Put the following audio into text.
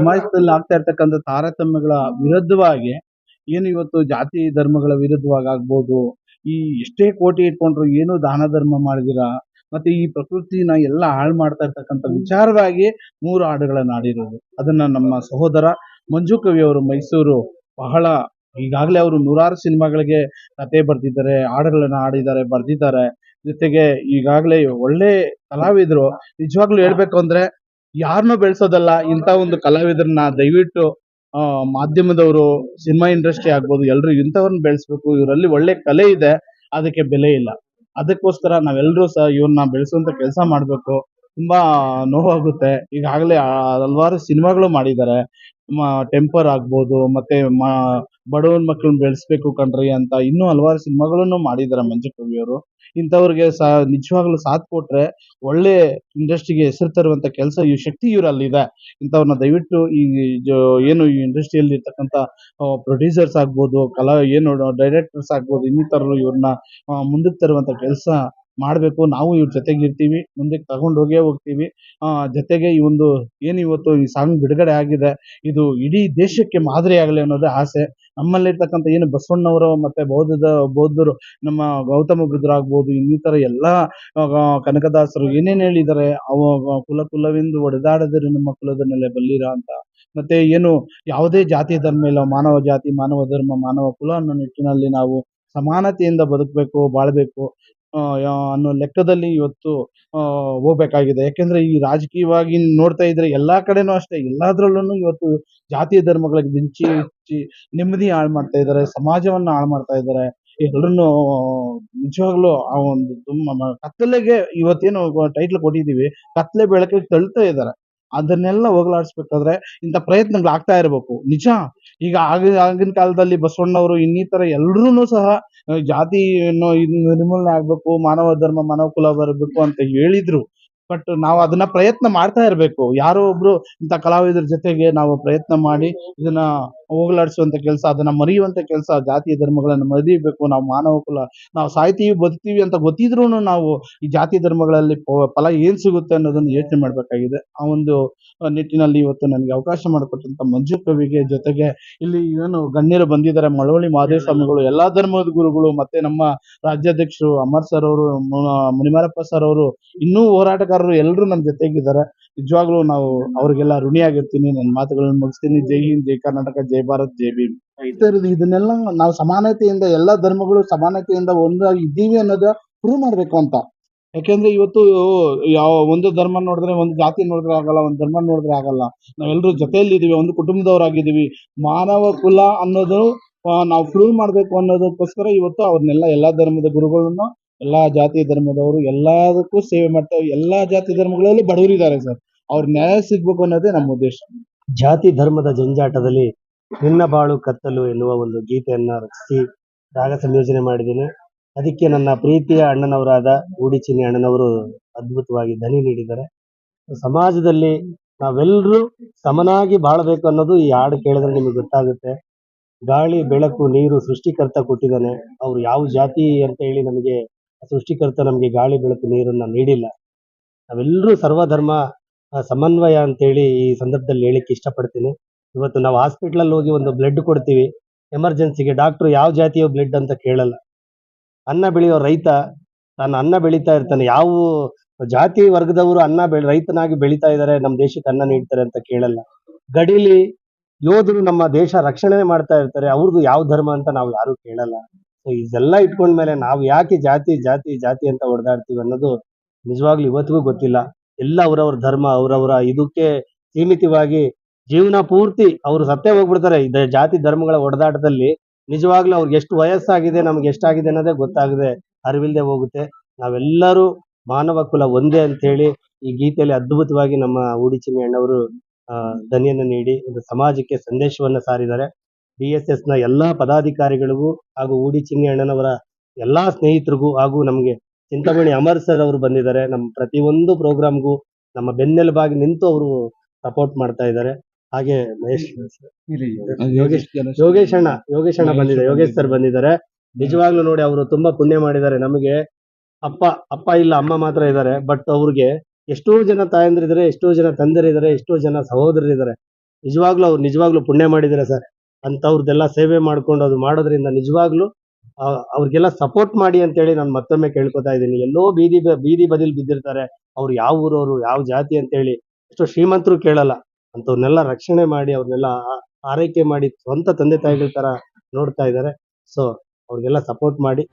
ಸಮಾಜದಲ್ಲಿ ಆಗ್ತಾ ಇರ್ತಕ್ಕಂಥ ತಾರತಮ್ಯಗಳ ವಿರುದ್ಧವಾಗಿ ಏನು ಇವತ್ತು ಜಾತಿ ಧರ್ಮಗಳ ವಿರುದ್ಧವಾಗಿ ಆಗ್ಬೋದು, ಈ ಎಷ್ಟೇ ಕೋಟಿ ಇಟ್ಕೊಂಡ್ರು ಏನು ದಾನ ಧರ್ಮ ಮಾಡಿದಿರ, ಮತ್ತೆ ಈ ಪ್ರಕೃತಿನ ಎಲ್ಲ ಹಾಳು ಮಾಡ್ತಾ ಇರ್ತಕ್ಕಂಥ ವಿಚಾರವಾಗಿ 3 ಹಾಡುಗಳನ್ನ ಹಾಡಿರೋದು. ಅದನ್ನ ನಮ್ಮ ಸಹೋದರ ಮಂಜು ಕವಿ ಅವರು ಮೈಸೂರು ಬಹಳ ಈಗಾಗಲೇ ಅವರು ನೂರಾರು ಸಿನಿಮಾಗಳಿಗೆ ಕತೆ ಬರ್ದಿದ್ದಾರೆ, ಹಾಡುಗಳನ್ನ ಹಾಡಿದ್ದಾರೆ, ಬರ್ದಿದ್ದಾರೆ. ಜೊತೆಗೆ ಈಗಾಗಲೇ ಒಳ್ಳೆ ಕಲಾವಿದರು. ನಿಜವಾಗ್ಲೂ ಹೇಳ್ಬೇಕು ಅಂದ್ರೆ ಯಾರನ್ನೂ ಬೆಳೆಸೋದಲ್ಲ, ಇಂಥ ಒಂದು ಕಲಾವಿದರನ್ನ ದಯವಿಟ್ಟು ಮಾಧ್ಯಮದವರು, ಸಿನಿಮಾ ಇಂಡಸ್ಟ್ರಿ ಆಗ್ಬೋದು, ಎಲ್ರು ಇಂಥವ್ರನ್ನ ಬೆಳೆಸ್ಬೇಕು. ಇವರಲ್ಲಿ ಒಳ್ಳೆ ಕಲೆ ಇದೆ, ಅದಕ್ಕೆ ಬೆಲೆ ಇಲ್ಲ. ಅದಕ್ಕೋಸ್ಕರ ನಾವೆಲ್ಲರೂ ಸಹ ಇವ್ರನ್ನ ಬೆಳೆಸುವಂತ ಕೆಲಸ ಮಾಡ್ಬೇಕು. ತುಂಬಾ ನೋವಾಗುತ್ತೆ. ಈಗಾಗಲೇ ಹಲವಾರು ಸಿನಿಮಾಗಳು ಮಾಡಿದ್ದಾರೆ. ಟೆಂಪರ್ ಆಗ್ಬೋದು, ಮತ್ತೆ ಬಡವನ ಮಕ್ಕಳನ್ನ ಬೆಳೆಸ್ಬೇಕು ಕಣ್ರಿ ಅಂತ ಇನ್ನೂ ಹಲವಾರು ಸಿನಿಮಾಗಳನ್ನು ಮಾಡಿದ್ದಾರೆ ಮಂಜು ಕವಿಯವರು. ಇಂಥವ್ರಿಗೆ ನಿಜವಾಗ್ಲೂ ಸಾಥ್ ಕೊಟ್ರೆ ಒಳ್ಳೆ ಇಂಡಸ್ಟ್ರಿಗೆ ಹೆಸರು ತರುವಂತ ಕೆಲಸ ಈ ಶಕ್ತಿ ಇವರಲ್ಲಿದೆ. ಇಂಥವ್ರನ್ನ ದಯವಿಟ್ಟು ಏನು ಈ ಇಂಡಸ್ಟ್ರಿಯಲ್ಲಿ ಇರ್ತಕ್ಕಂಥ ಪ್ರೊಡ್ಯೂಸರ್ಸ್ ಆಗ್ಬೋದು, ಏನು ಡೈರೆಕ್ಟರ್ಸ್ ಆಗ್ಬೋದು, ಇನ್ನಿತರರು ಇವ್ರನ್ನ ಮುಂದಕ್ಕೆ ತರುವಂತ ಕೆಲಸ ಮಾಡ್ಬೇಕು. ನಾವು ಇವ್ರ ಜೊತೆಗೆ ಇರ್ತೀವಿ, ಮುಂದಕ್ಕೆ ತಗೊಂಡು ಹೋಗ್ತೀವಿ. ಜೊತೆಗೆ ಈ ಒಂದು ಏನು ಇವತ್ತು ಈ ಸಾಂಗ್ ಬಿಡುಗಡೆ ಆಗಿದೆ, ಇದು ಇಡೀ ದೇಶಕ್ಕೆ ಮಾದರಿ ಆಗಲಿ ಅನ್ನೋದೇ ಆಸೆ. ನಮ್ಮಲ್ಲಿರ್ತಕ್ಕಂಥ ಏನು ಬಸವಣ್ಣವರು ಮತ್ತೆ ಬೌದ್ಧರು, ನಮ್ಮ ಗೌತಮ ಬುದ್ಧರು ಆಗ್ಬೋದು, ಇನ್ನಿತರ ಎಲ್ಲಾ ಕನಕದಾಸರು ಏನೇನ್ ಹೇಳಿದ್ದಾರೆ, ಕುಲವೆಂದು ಒಡೆದಾಡದಿರು ನಮ್ಮ ಕುಲದ ನೆಲೆ ಬಲ್ಲಿರ ಅಂತ. ಮತ್ತೆ ಏನು ಯಾವುದೇ ಜಾತಿ ಧರ್ಮ ಇಲ್ಲ, ಮಾನವ ಜಾತಿ, ಮಾನವ ಧರ್ಮ, ಮಾನವ ಕುಲ ಅನ್ನೋ ನಿಟ್ಟಿನಲ್ಲಿ ನಾವು ಸಮಾನತೆಯಿಂದ ಬದುಕಬೇಕು, ಬಾಳ್ಬೇಕು ಅನ್ನೋ ಲೆಕ್ಕದಲ್ಲಿ ಇವತ್ತು ಹೋಗ್ಬೇಕಾಗಿದೆ. ಯಾಕೆಂದ್ರೆ ಈ ರಾಜಕೀಯವಾಗಿ ನೋಡ್ತಾ ಇದ್ರೆ ಎಲ್ಲಾ ಕಡೆನೂ ಅಷ್ಟೇ, ಎಲ್ಲಾದ್ರಲ್ಲೂ ಇವತ್ತು ಜಾತಿ ಧರ್ಮಗಳಿಗೆ ಹಚ್ಚಿ ನೆಮ್ಮದಿ ಹಾಳು ಮಾಡ್ತಾ ಇದ್ದಾರೆ, ಸಮಾಜವನ್ನ ಹಾಳು ಮಾಡ್ತಾ ಇದ್ದಾರೆ. ಎಲ್ರನ್ನು ನಿಜವಾಗ್ಲೂ ಆ ಒಂದು ಕತ್ತಲೆಗೆ ಇವತ್ತೇನು ಟೈಟ್ಲ್ ಕೊಟ್ಟಿದೀವಿ, ಕತ್ಲೆ ಬೆಳಕಿಗೆ ತಳ್ತಾ ಇದ್ದಾರೆ. ಅದನ್ನೆಲ್ಲ ಹೋಗಲಾಡಿಸ್ಬೇಕಾದ್ರೆ ಇಂಥ ಪ್ರಯತ್ನಗಳು ಆಗ್ತಾ ಇರಬೇಕು. ನಿಜ, ಈಗ ಆಗಿನ ಕಾಲದಲ್ಲಿ ಬಸವಣ್ಣವರು ಇನ್ನಿತರ ಎಲ್ರೂ ಸಹ ಜಾತಿಯನ್ನು ನಿರ್ಮೂಲನೆ ಆಗ್ಬೇಕು, ಮಾನವ ಧರ್ಮ, ಮಾನವ ಕುಲ ಬರಬೇಕು ಅಂತ ಹೇಳಿದ್ರು. ಬಟ್ ನಾವು ಅದನ್ನ ಪ್ರಯತ್ನ ಮಾಡ್ತಾ ಇರ್ಬೇಕು. ಯಾರೋ ಒಬ್ರು ಇಂಥ ಕಲಾವಿದರ ಜೊತೆಗೆ ನಾವು ಪ್ರಯತ್ನ ಮಾಡಿ ಇದನ್ನ ಹೋಗಲಾಡಿಸುವಂತ ಕೆಲಸ, ಅದನ್ನ ಮರೆಯುವಂತ ಕೆಲಸ, ಜಾತಿ ಧರ್ಮಗಳನ್ನ ಮರಿಬೇಕು. ನಾವು ಮಾನವ ಕುಲ, ನಾವು ಸಾಯ್ತೀವಿ ಬದುಕ್ತೀವಿ ಅಂತ ಗೊತ್ತಿದ್ರೂನು ನಾವು ಈ ಜಾತಿ ಧರ್ಮಗಳಲ್ಲಿ ಫಲ ಏನ್ ಸಿಗುತ್ತೆ ಅನ್ನೋದನ್ನ ಯೋಚನೆ ಮಾಡ್ಬೇಕಾಗಿದೆ. ಆ ಒಂದು ನಿಟ್ಟಿನಲ್ಲಿ ಇವತ್ತು ನನಗೆ ಅವಕಾಶ ಮಾಡಿಕೊಟ್ಟಂತ ಮಂಜು ಕವಿಗೆ, ಜೊತೆಗೆ ಇಲ್ಲಿ ಏನು ಗಣ್ಯರು ಬಂದಿದ್ದಾರೆ, ಮಳವಳ್ಳಿ ಮಹದೇವ ಸ್ವಾಮಿಗಳು, ಎಲ್ಲಾ ಧರ್ಮದ ಗುರುಗಳು, ಮತ್ತೆ ನಮ್ಮ ರಾಜ್ಯಾಧ್ಯಕ್ಷರು ಅಮರ್ ಸರ್ ಅವರು, ಮುನಿಮಾರಪ್ಪ ಸರ್ ಅವರು, ಇನ್ನೂ ಹೋರಾಟಗಾರರು ಎಲ್ಲರೂ ನಮ್ಮ ಜೊತೆಗಿದ್ದಾರೆ. ನಿಜವಾಗ್ಲೂ ನಾವು ಅವ್ರಿಗೆಲ್ಲ ಋಣಿಯಾಗಿರ್ತೀನಿ. ನನ್ನ ಮಾತುಗಳನ್ನು ಮುಗಿಸ್ತೀನಿ. ಜೈ ಹಿಂದ್, ಜೈ ಕರ್ನಾಟಕ, ಜೈ ಭಾರತ್, ಜೈ ಭೀಮ್. ಇದನ್ನೆಲ್ಲ ನಾವು ಸಮಾನತೆಯಿಂದ, ಎಲ್ಲಾ ಧರ್ಮಗಳು ಸಮಾನತೆಯಿಂದ ಒಂದಾಗಿ ಇದ್ದೀವಿ ಅನ್ನೋದ ಪ್ರೂವ್ ಮಾಡ್ಬೇಕು ಅಂತ. ಯಾಕೆಂದ್ರೆ ಇವತ್ತು ಯಾವ ಒಂದು ಧರ್ಮ ನೋಡಿದ್ರೆ, ಒಂದು ಜಾತಿ ನೋಡಿದ್ರೆ ಆಗಲ್ಲ, ಒಂದು ಧರ್ಮ ನೋಡಿದ್ರೆ ಆಗಲ್ಲ. ನಾವೆಲ್ಲರೂ ಜೊತೆಯಲ್ಲಿ ಇದೀವಿ, ಒಂದು ಕುಟುಂಬದವರಾಗಿದ್ದೀವಿ. ಮಾನವ ಕುಲ ಅನ್ನೋದು ನಾವು ಪ್ರೂವ್ ಮಾಡ್ಬೇಕು ಅನ್ನೋದಕ್ಕೋಸ್ಕರ ಇವತ್ತು ಅವ್ರನ್ನೆಲ್ಲ, ಎಲ್ಲಾ ಧರ್ಮದ ಗುರುಗಳನ್ನು, ಎಲ್ಲಾ ಜಾತಿ ಧರ್ಮದವರು ಎಲ್ಲದಕ್ಕೂ ಸೇವೆ ಮಾಡ್ತಾರೆ. ಎಲ್ಲಾ ಜಾತಿ ಧರ್ಮಗಳಲ್ಲೂ ಬಡವರಿದ್ದಾರೆ ಸರ್, ಅವ್ರ ನ್ಯಾಯ ಸಿಗ್ಬೇಕು ಅನ್ನೋದೇ ನಮ್ಮ ಉದ್ದೇಶ. ಜಾತಿ ಧರ್ಮದ ಜಂಜಾಟದಲ್ಲಿ ನಿನ್ನ ಬಾಳು ಕತ್ತಲು ಎನ್ನುವ ಒಂದು ಗೀತೆಯನ್ನ ರಚಿಸಿ ರಾಗ ಸಂಯೋಜನೆ ಮಾಡಿದ್ದೀನಿ. ಅದಕ್ಕೆ ನನ್ನ ಪ್ರೀತಿಯ ಅಣ್ಣನವರಾದ ಗೂಡಿಚಿನ್ನಿ ಅಣ್ಣನವರು ಅದ್ಭುತವಾಗಿ ಧ್ವನಿ ನೀಡಿದ್ದಾರೆ. ಸಮಾಜದಲ್ಲಿ ನಾವೆಲ್ಲರೂ ಸಮನಾಗಿ ಬಾಳಬೇಕು ಅನ್ನೋದು ಈ ಹಾಡು ಕೇಳಿದ್ರೆ ನಿಮಗೆ ಗೊತ್ತಾಗುತ್ತೆ. ಗಾಳಿ, ಬೆಳಕು, ನೀರು ಸೃಷ್ಟಿಕರ್ತ ಕೊಟ್ಟಿದ್ದಾನೆ. ಅವ್ರು ಯಾವ ಜಾತಿ ಅಂತ ಹೇಳಿ ನಮಗೆ ಸೃಷ್ಟಿಕರ್ತ ನಮಗೆ ಗಾಳಿ, ಬೆಳಕು, ನೀರನ್ನ ನೀಡಿಲ್ಲ. ನಾವೆಲ್ಲರೂ ಸರ್ವಧರ್ಮ ಸಮನ್ವಯ ಅಂತೇಳಿ ಈ ಸಂದರ್ಭದಲ್ಲಿ ಹೇಳಿಕ್ಕೆ ಇಷ್ಟಪಡ್ತೀನಿ. ಇವತ್ತು ನಾವು ಹಾಸ್ಪಿಟ್ಲಲ್ಲಿ ಹೋಗಿ ಒಂದು ಬ್ಲಡ್ ಕೊಡ್ತೀವಿ, ಎಮರ್ಜೆನ್ಸಿಗೆ ಡಾಕ್ಟ್ರು ಯಾವ ಜಾತಿಯ ಬ್ಲಡ್ ಅಂತ ಕೇಳಲ್ಲ. ಅನ್ನ ಬೆಳೆಯೋ ರೈತ ತಾನು ಅನ್ನ ಬೆಳೀತಾ ಇರ್ತಾನೆ, ಯಾವ ಜಾತಿ ವರ್ಗದವರು ರೈತನಾಗಿ ಬೆಳೀತಾ ಇದ್ದಾರೆ, ನಮ್ಮ ದೇಶಕ್ಕೆ ಅನ್ನ ನೀಡ್ತಾರೆ ಅಂತ ಕೇಳಲ್ಲ. ಗಡಿಲಿ ಯೋಧರು ನಮ್ಮ ದೇಶ ರಕ್ಷಣೆ ಮಾಡ್ತಾ ಇರ್ತಾರೆ, ಅವ್ರದ್ದು ಯಾವ ಧರ್ಮ ಅಂತ ನಾವು ಯಾರು ಕೇಳಲ್ಲ. ಸೊ ಇದೆಲ್ಲ ಇಟ್ಕೊಂಡ್ಮೇಲೆ ನಾವು ಯಾಕೆ ಜಾತಿ ಜಾತಿ ಜಾತಿ ಅಂತ ಹೊಡೆದಾಡ್ತೀವಿ ಅನ್ನೋದು ನಿಜವಾಗ್ಲೂ ಇವತ್ತಿಗೂ ಗೊತ್ತಿಲ್ಲ. ಎಲ್ಲ ಅವರವ್ರ ಧರ್ಮ, ಅವರವರ ಇದಕ್ಕೆ ಸೀಮಿತವಾಗಿ ಜೀವನ ಪೂರ್ತಿ ಅವರು ಸತ್ತೇ ಹೋಗ್ಬಿಡ್ತಾರೆ ಜಾತಿ ಧರ್ಮಗಳ ಹೊಡೆದಾಟದಲ್ಲಿ. ನಿಜವಾಗ್ಲೂ ಅವ್ರಿಗೆ ಎಷ್ಟು ವಯಸ್ಸಾಗಿದೆ, ನಮ್ಗೆ ಎಷ್ಟಾಗಿದೆ ಅನ್ನೋದೇ ಗೊತ್ತಾಗದೆ ಅರಿವಿಲ್ದೆ ಹೋಗುತ್ತೆ. ನಾವೆಲ್ಲರೂ ಮಾನವ ಕುಲ ಒಂದೇ ಅಂತ ಹೇಳಿ ಈ ಗೀತೆಯಲ್ಲಿ ಅದ್ಭುತವಾಗಿ ನಮ್ಮ ಗೂಡಿಚಿನ್ನಿ ಅಣ್ಣವರು ಧ್ವನಿಯನ್ನು ನೀಡಿ ಒಂದು ಸಮಾಜಕ್ಕೆ ಸಂದೇಶವನ್ನ ಸಾರಿದ್ದಾರೆ. BSS ನ ಎಲ್ಲಾ ಪದಾಧಿಕಾರಿಗಳಿಗೂ ಹಾಗೂ ಗೂಡಿಚಿನ್ನಿ ಅಣ್ಣನವರ ಎಲ್ಲಾ ಸ್ನೇಹಿತರಿಗೂ ಹಾಗೂ ನಮ್ಗೆ ಚಿಂತಾಮಣಿ ಅಮರ್ ಸರ್ ಅವರು ಬಂದಿದ್ದಾರೆ. ನಮ್ಮ ಪ್ರತಿಯೊಂದು ಪ್ರೋಗ್ರಾಮ್ಗೂ ನಮ್ಮ ಬೆನ್ನೆಲುಬಾಗಿ ನಿಂತು ಅವರು ಸಪೋರ್ಟ್ ಮಾಡ್ತಾ ಇದ್ದಾರೆ. ಹಾಗೆ ಯೋಗೇಶ್ ಅಣ್ಣ ಬಂದಿದ್ದಾರೆ, ಯೋಗೇಶ್ ಸರ್ ಬಂದಿದ್ದಾರೆ. ನಿಜವಾಗ್ಲೂ ನೋಡಿ ಅವರು ತುಂಬಾ ಪುಣ್ಯ ಮಾಡಿದ್ದಾರೆ. ನಮಗೆ ಅಪ್ಪ ಇಲ್ಲ, ಅಮ್ಮ ಮಾತ್ರ ಇದ್ದಾರೆ. ಬಟ್ ಅವ್ರಿಗೆ ಎಷ್ಟೋ ಜನ ತಾಯಂದಿರಿದ್ದಾರೆ, ಎಷ್ಟೋ ಜನ ತಂದರಿದ್ದಾರೆ, ಎಷ್ಟೋ ಜನ ಸಹೋದರರಿದ್ದಾರೆ. ನಿಜವಾಗ್ಲೂ ಪುಣ್ಯ ಮಾಡಿದ್ದಾರೆ ಸರ್. ಅಂಥವ್ರದ್ದೆಲ್ಲ ಸೇವೆ ಮಾಡ್ಕೊಂಡು ಅದು ಮಾಡೋದ್ರಿಂದ ನಿಜವಾಗ್ಲೂ ಅವ್ರಿಗೆಲ್ಲ ಸಪೋರ್ಟ್ ಮಾಡಿ ಅಂತೇಳಿ ನಾನು ಮತ್ತೊಮ್ಮೆ ಕೇಳ್ಕೊತಾ ಇದ್ದೀನಿ. ಎಲ್ಲೋ ಬೀದಿ ಬದಿಲ್ ಬಿದ್ದಿರ್ತಾರೆ. ಅವ್ರು ಯಾವ ಊರವ್ರು, ಯಾವ ಜಾತಿ ಅಂತೇಳಿ ಎಷ್ಟೋ ಶ್ರೀಮಂತರು ಕೇಳಲ್ಲ. ಅಂಥವ್ರನ್ನೆಲ್ಲ ರಕ್ಷಣೆ ಮಾಡಿ ಅವ್ರನ್ನೆಲ್ಲ ಆರೈಕೆ ಮಾಡಿ ಸ್ವಂತ ತಂದೆ ತಾಯಿಗಳ ತರ ನೋಡ್ತಾ ಇದ್ದಾರೆ. ಸೊ ಅವ್ರಿಗೆಲ್ಲ ಸಪೋರ್ಟ್ ಮಾಡಿ